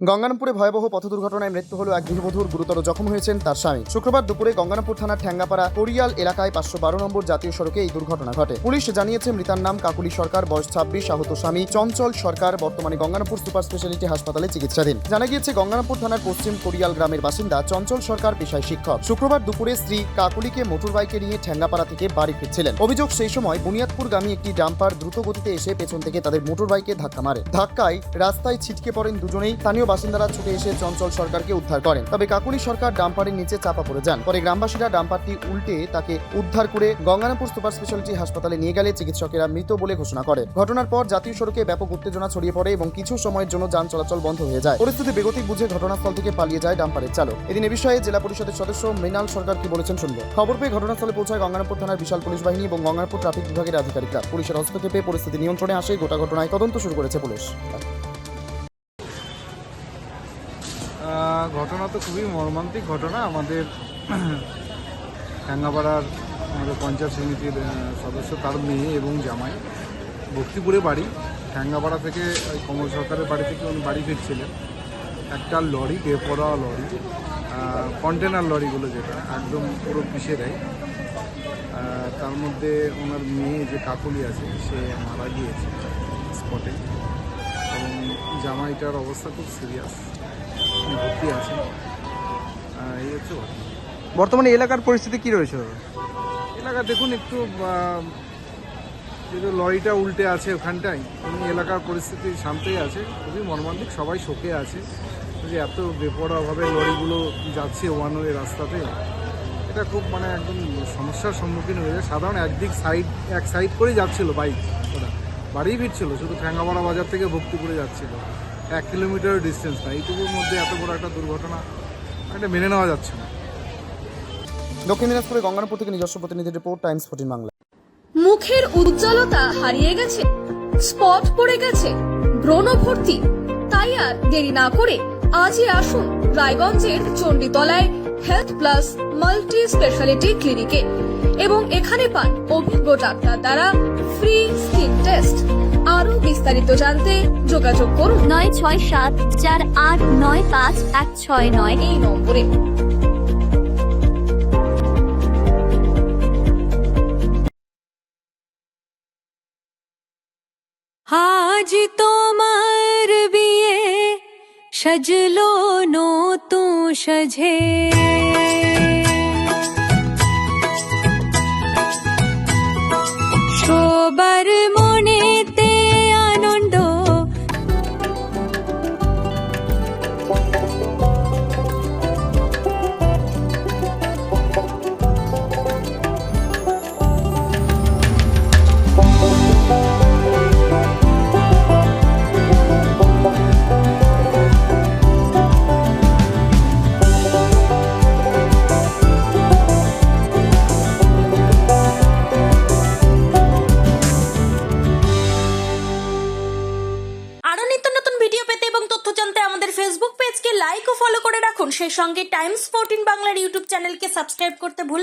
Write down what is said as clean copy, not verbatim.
গঙ্গারামপুরে ভয়াবহ পথ দুর্ঘটনায় মৃত্যু হলো এক গৃহবধূর, গুরুতর জখম হয়েছেন তার স্বামী। শুক্রবার দুপুরে গঙ্গারামপুর থানার ঠ্যাঙ্গাপাড়া কোরিয়াল এলাকায় 512 নম্বর জাতীয় সড়কে এই দুর্ঘটনা ঘটে। পুলিশ জানিয়েছে মৃতার নাম কাকুলি সরকার, বয়স 26, আহত স্বামী চঞ্চল সরকার বর্তমানে গঙ্গারামপুর সুপার স্পেশালিটি হাসপাতালে চিকিৎসাধীন। জানা গিয়েছে গঙ্গারামপুর থানার পশ্চিম কোরিয়াল গ্রামের বাসিন্দা চঞ্চল সরকার পেশায় শিক্ষক। শুক্রবার দুপুরে স্ত্রী কাকুলিকে মোটর বাইকে নিয়ে ঠ্যাঙ্গাপাড়া থেকে বাড়ি ফিরছিলেন। অভিযোগ, সেই সময় বুনিয়াদপুরগামী একটি ডাম্পার দ্রুত গতিতে এসে পেছন থেকে তাদের মোটর বাইকে ধাক্কা মারে। ধাক্কায় রাস্তায় ছিটকে পড়েন দুজনেই। স্থানীয় বাসিন্দারা ছুটে এসে চঞ্চল সরকারকে উদ্ধার করেন, তবে কাকুলি সরকার ডাম্পারের নিচে চাপা পড়ে যান। পরে গ্রামবাসীরা ডাম্পারটি উল্টে তাকে উদ্ধার করে গঙ্গারামপুর সুপার স্পেশালিটি হাসপাতালে নিয়ে গেলে চিকিৎসকেরা মৃত বলে ঘোষণা করে। ঘটনার পর জাতীয় সড়কে ব্যাপক উত্তেজনা ছড়িয়ে পড়ে এবং কিছু সময়ের জন্য যান চলাচল বন্ধ হয়ে যায়। পরিস্থিতি বেগতিক বুঝে ঘটনাস্থল থেকে পালিয়ে যায় ডাম্পারের চালক। এদিন এ বিষয়ে জেলা পরিষদের সদস্য মৃণাল সরকার কি বলেছেন শুনবো। খবর পেয়ে ঘটনাস্থলে পৌঁছায় গঙ্গারামপুর থানার বিশাল পুলিশ বাহিনী এবং গঙ্গারামপুর ট্রাফিক বিভাগের আধিকারিকরা। পুলিশের হস্তক্ষেপে পরিস্থিতি নিয়ন্ত্রণে আসে। গোটা ঘটনায় তদন্ত শুরু করেছে পুলিশ। ঘটনা তো খুবই মর্মান্তিক ঘটনা। আমাদের ঠ্যাঙ্গাপাড়ার আমাদের পঞ্চায়েত সমিতির সদস্য, তার মেয়ে এবং জামাই, ভক্তিপুরে বাড়ি। ঠ্যাঙ্গাপাড়া থেকে ওই কমল সরকারের বাড়ি থেকে উনি বাড়ি ফিরছিলেন। একটা লরি, বেপরোয়া লরি, কন্টেনার লরিগুলো যেটা একদম পুরো পিষে দেয়, তার মধ্যে ওনার মেয়ে যে কাকুলি আছে সে মারা গিয়েছে স্পটে, এবং জামাইটার অবস্থা খুব সিরিয়াস, ভর্তি আছে। এই হচ্ছে ঘটনা। বর্তমানে এলাকার পরিস্থিতি কি রয়েছে? এলাকা দেখুন একটু, যেহেতু লরিটা উল্টে আছে ওখানটায়, এমনি এলাকার পরিস্থিতি শান্তই আছে। খুবই মর্মান্তিক, সবাই শোকে আছে যে এত বেপরোয়াভাবে লরিগুলো যাচ্ছে ওয়ান ওয়ে রাস্তাতে। এটা খুব একদম সমস্যার সম্মুখীন হয়ে যায়। সাধারণ এক সাইড করেই যাচ্ছিল বাইক, ওরা বাড়ি ফিরছিল, শুধু ঠ্যাঙ্গাপাড়া বাজার থেকে ভক্তিপুরে যাচ্ছিল, 1 কিলোমিটার ডিস্টেন্স না। এইটুকুর মধ্যে এত বড় একটা দুর্ঘটনা, এটা মেনে নেওয়া যাচ্ছে না। দক্ষিণ দিনাজপুরে গঙ্গারামপুর থেকে নিজস্ব প্রতিনিধি রিপোর্ট, টাইমস 14 বাংলা। মুখের উজ্জ্বলতা হারিয়ে গেছে, স্পট পড়ে গেছে, ব্রণ ভর্তি, তাই আর দেরি না করে আজই আসুন রায়গঞ্জের চণ্ডীতলায় হেলথ প্লাস মাল্টি স্পেশালিটি ক্লিনিকে এবং এখানে পান অভিজ্ঞ ডাক্তার দ্বারা ফ্রি স্কিন টেস্ট। আরো বিস্তারিত জানতে যোগাযোগ করুন 9674895169 এই নম্বরে। আজ তোমার বিয়ে সাজলো নতুন সাজে, সবার মনেতে আনন্দ, আরো নিত্য নতুন ভিডিও পেতে এবং তথ্য জানতে আমাদের ফেসবুক পেজকে লাইক ও ফলো করে রাখুন। সেই সঙ্গে টাইমস 14 বাংলার ইউটিউব চ্যানেলকে সাবস্ক্রাইব করতে ভুলবেন